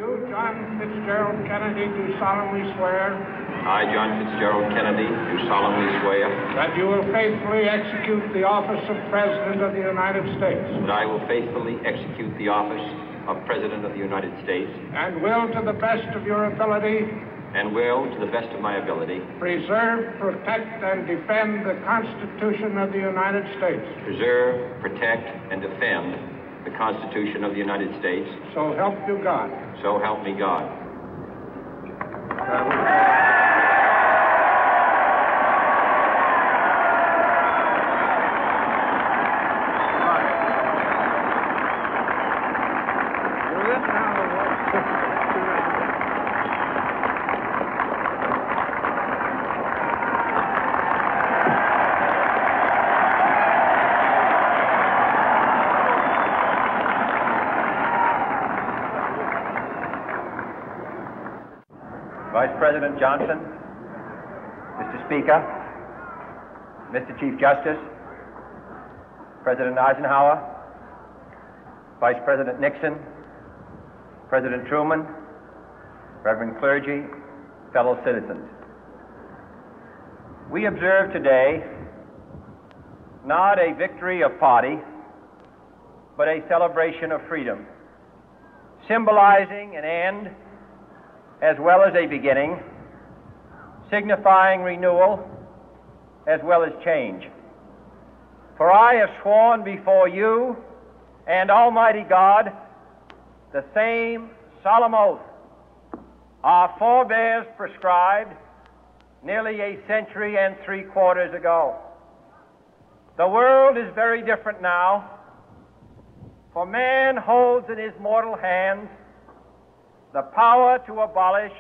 You, John Fitzgerald Kennedy, do solemnly swear. I, John Fitzgerald Kennedy, do solemnly swear. That you will faithfully execute the office of President of the United States. That I will faithfully execute the office of President of the United States. And will, to the best of your ability. And will, to the best of my ability. Preserve, protect, and defend the Constitution of the United States. Preserve, protect, and defend the Constitution of the United States. So help you God. So help me God. Vice President Johnson, Mr. Speaker, Mr. Chief Justice, President Eisenhower, Vice President Nixon, President Truman, Reverend clergy, fellow citizens. We observe today not a victory of party, but a celebration of freedom, symbolizing an end as well as a beginning, signifying renewal as well as change. For I have sworn before you and Almighty God the same solemn oath our forebears prescribed nearly a century and 3/4 ago. The world is very different now, for man holds in his mortal hands the power to abolish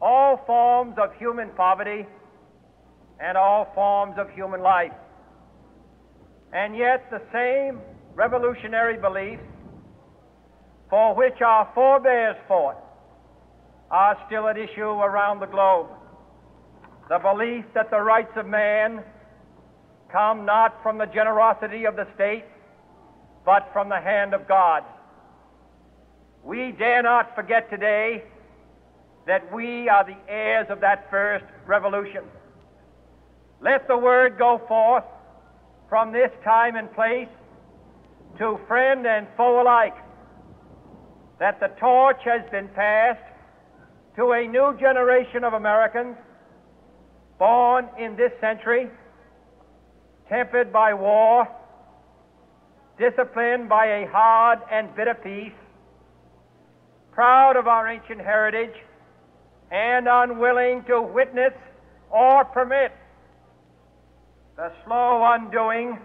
all forms of human poverty and all forms of human life. And yet the same revolutionary beliefs for which our forebears fought are still at issue around the globe. The belief that the rights of man come not from the generosity of the state, but from the hand of God. We dare not forget today that we are the heirs of that first revolution. Let the word go forth from this time and place to friend and foe alike that the torch has been passed to a new generation of Americans born in this century, tempered by war, disciplined by a hard and bitter peace, proud of our ancient heritage, and unwilling to witness or permit the slow undoing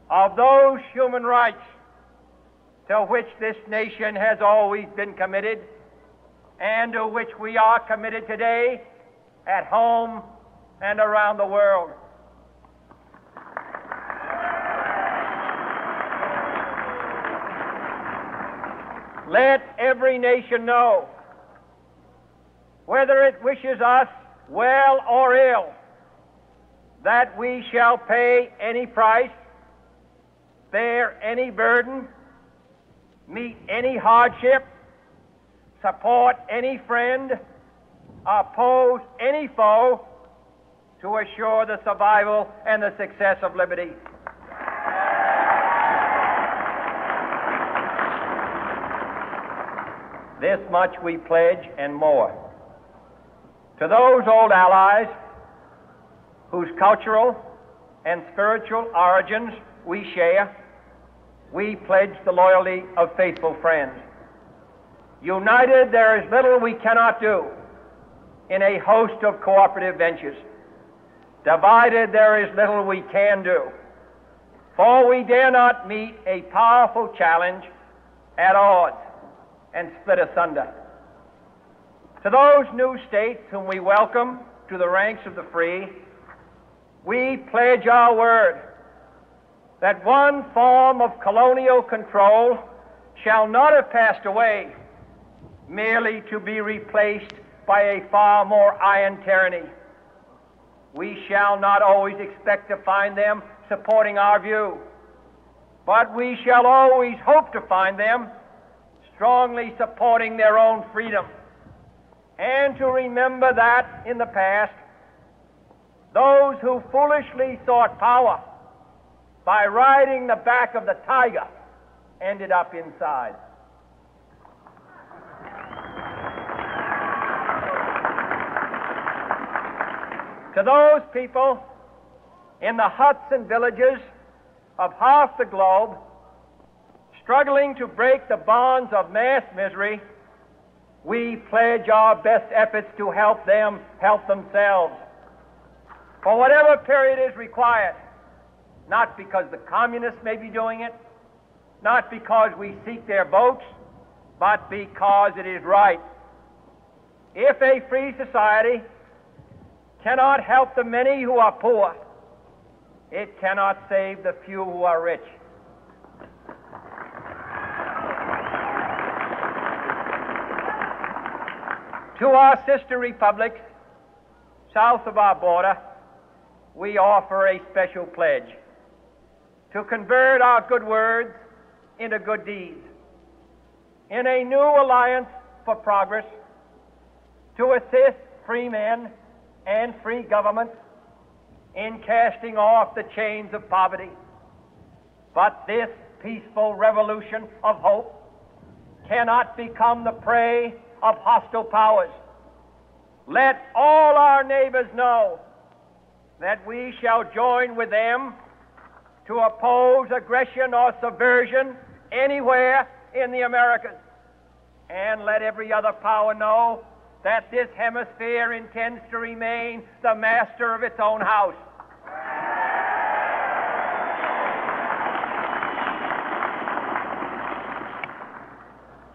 of those human rights to which this nation has always been committed and to which we are committed today at home and around the world. Let every nation know, whether it wishes us well or ill, that we shall pay any price, bear any burden, meet any hardship, support any friend, oppose any foe to assure the survival and the success of liberty. This much we pledge and more. To those old allies whose cultural and spiritual origins we share, we pledge the loyalty of faithful friends. United, there is little we cannot do in a host of cooperative ventures. Divided, there is little we can do, for we dare not meet a powerful challenge at odds and split asunder. To those new states whom we welcome to the ranks of the free, we pledge our word that one form of colonial control shall not have passed away merely to be replaced by a far more iron tyranny. We shall not always expect to find them supporting our view, but we shall always hope to find them strongly supporting their own freedom, and to remember that in the past, those who foolishly sought power by riding the back of the tiger ended up inside. To those people in the huts and villages of half the globe struggling to break the bonds of mass misery, we pledge our best efforts to help them help themselves for whatever period is required, not because the communists may be doing it, not because we seek their votes, but because it is right. If a free society cannot help the many who are poor, it cannot save the few who are rich. To our sister republics south of our border, we offer a special pledge to convert our good words into good deeds, in a new alliance for progress, to assist free men and free governments in casting off the chains of poverty. But this peaceful revolution of hope cannot become the prey of hostile powers. Let all our neighbors know that we shall join with them to oppose aggression or subversion anywhere in the Americas. And let every other power know that this hemisphere intends to remain the master of its own house.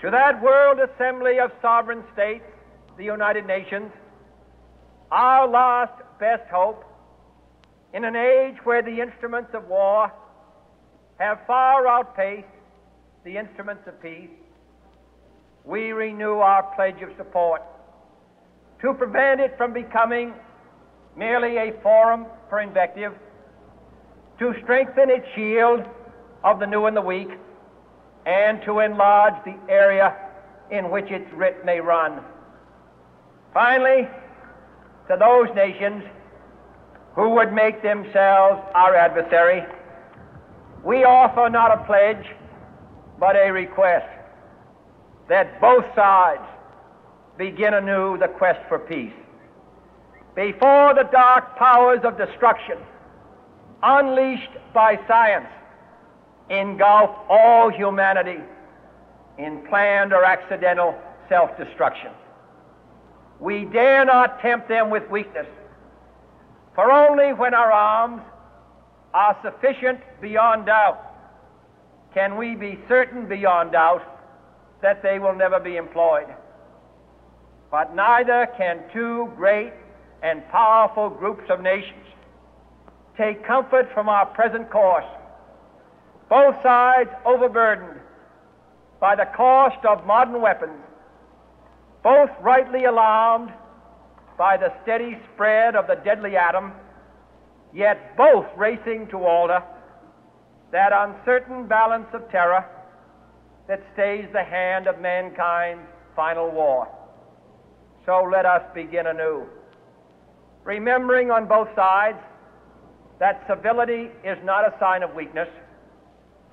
To that World Assembly of Sovereign States, the United Nations, our last best hope, in an age where the instruments of war have far outpaced the instruments of peace, we renew our pledge of support to prevent it from becoming merely a forum for invective, to strengthen its shield of the new and the weak, and to enlarge the area in which its writ may run. Finally, to those nations who would make themselves our adversary, we offer not a pledge, but a request that both sides begin anew the quest for peace. Before the dark powers of destruction, unleashed by science, engulf all humanity in planned or accidental self-destruction, we dare not tempt them with weakness, for only when our arms are sufficient beyond doubt can we be certain beyond doubt that they will never be employed. But neither can two great and powerful groups of nations take comfort from our present course, both sides overburdened by the cost of modern weapons, both rightly alarmed by the steady spread of the deadly atom, yet both racing to alter that uncertain balance of terror that stays the hand of mankind's final war. So let us begin anew, remembering on both sides that civility is not a sign of weakness,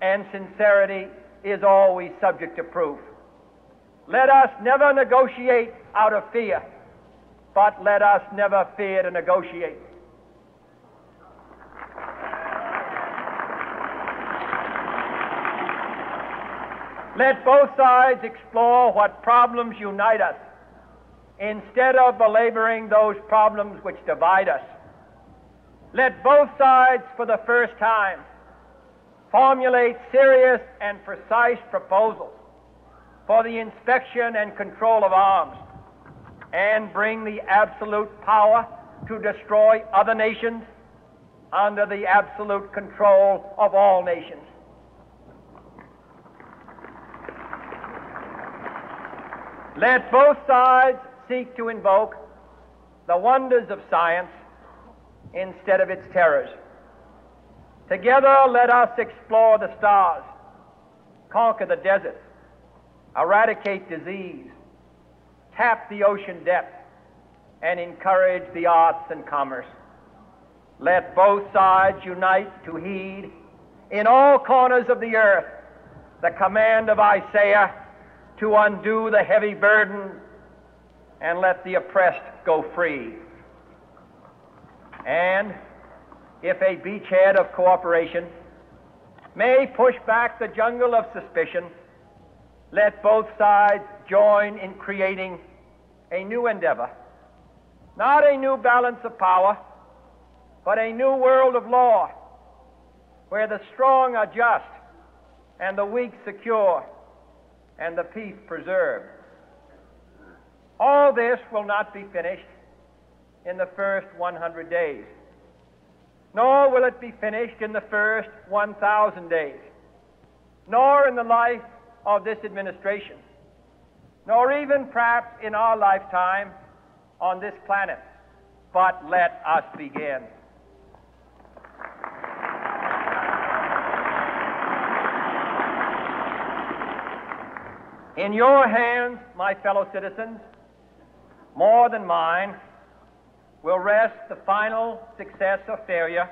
and sincerity is always subject to proof. Let us never negotiate out of fear, but let us never fear to negotiate. Let both sides explore what problems unite us, instead of belaboring those problems which divide us. Let both sides, for the first time, formulate serious and precise proposals for the inspection and control of arms, and bring the absolute power to destroy other nations under the absolute control of all nations. Let both sides seek to invoke the wonders of science instead of its terrors. Together, let us explore the stars, conquer the deserts, eradicate disease, tap the ocean depth, and encourage the arts and commerce. Let both sides unite to heed in all corners of the earth the command of Isaiah to undo the heavy burden and let the oppressed go free. And if a beachhead of cooperation may push back the jungle of suspicion, let both sides join in creating a new endeavor, not a new balance of power, but a new world of law, where the strong are just and the weak secure and the peace preserved. All this will not be finished in the first 100 days, nor will it be finished in the first 1,000 days, nor in the life of this administration, nor even perhaps in our lifetime on this planet. But let us begin. In your hands, my fellow citizens, more than mine, will rest the final success or failure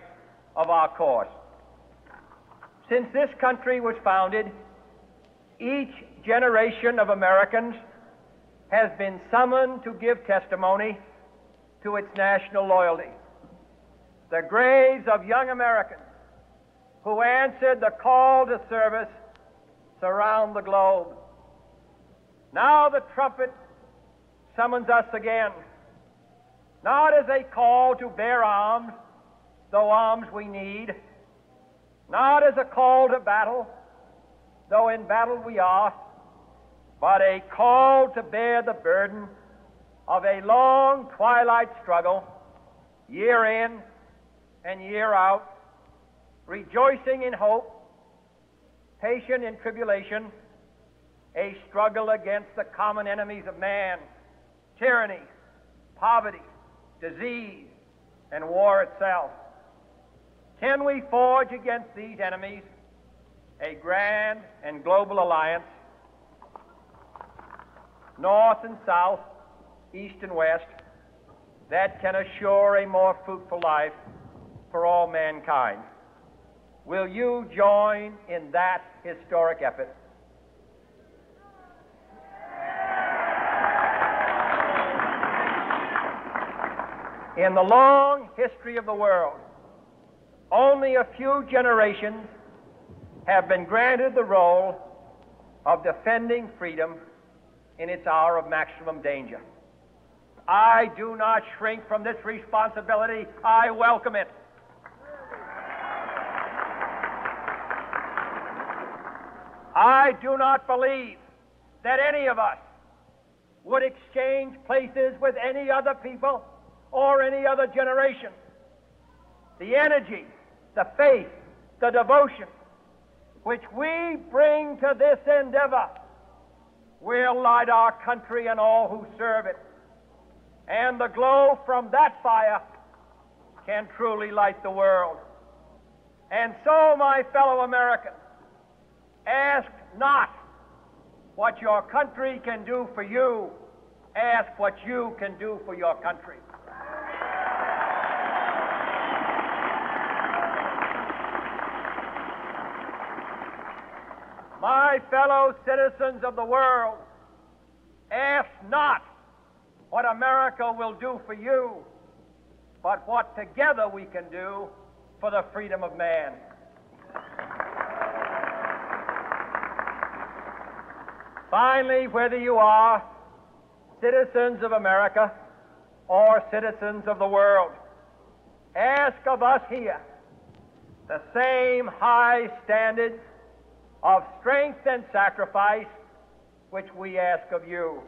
of our course. Since this country was founded, each generation of Americans has been summoned to give testimony to its national loyalty. The graves of young Americans who answered the call to service surround the globe. Now the trumpet summons us again, not as a call to bear arms, though arms we need, not as a call to battle, though in battle we are, but a call to bear the burden of a long twilight struggle, year in and year out, rejoicing in hope, patient in tribulation, a struggle against the common enemies of man, tyranny, poverty, disease, and war itself. Can we forge against these enemies a grand and global alliance, north and south, east and west, that can assure a more fruitful life for all mankind? Will you join in that historic effort? In the long history of the world, only a few generations have been granted the role of defending freedom in its hour of maximum danger. I do not shrink from this responsibility. I welcome it. I do not believe that any of us would exchange places with any other people or any other generation. The energy, the faith, the devotion which we bring to this endeavor will light our country and all who serve it. And the glow from that fire can truly light the world. And so, my fellow Americans, ask not what your country can do for you, ask what you can do for your country. My fellow citizens of the world, ask not what America will do for you, but what together we can do for the freedom of man. Finally, whether you are citizens of America or citizens of the world, ask of us here the same high standards of strength and sacrifice which we ask of you.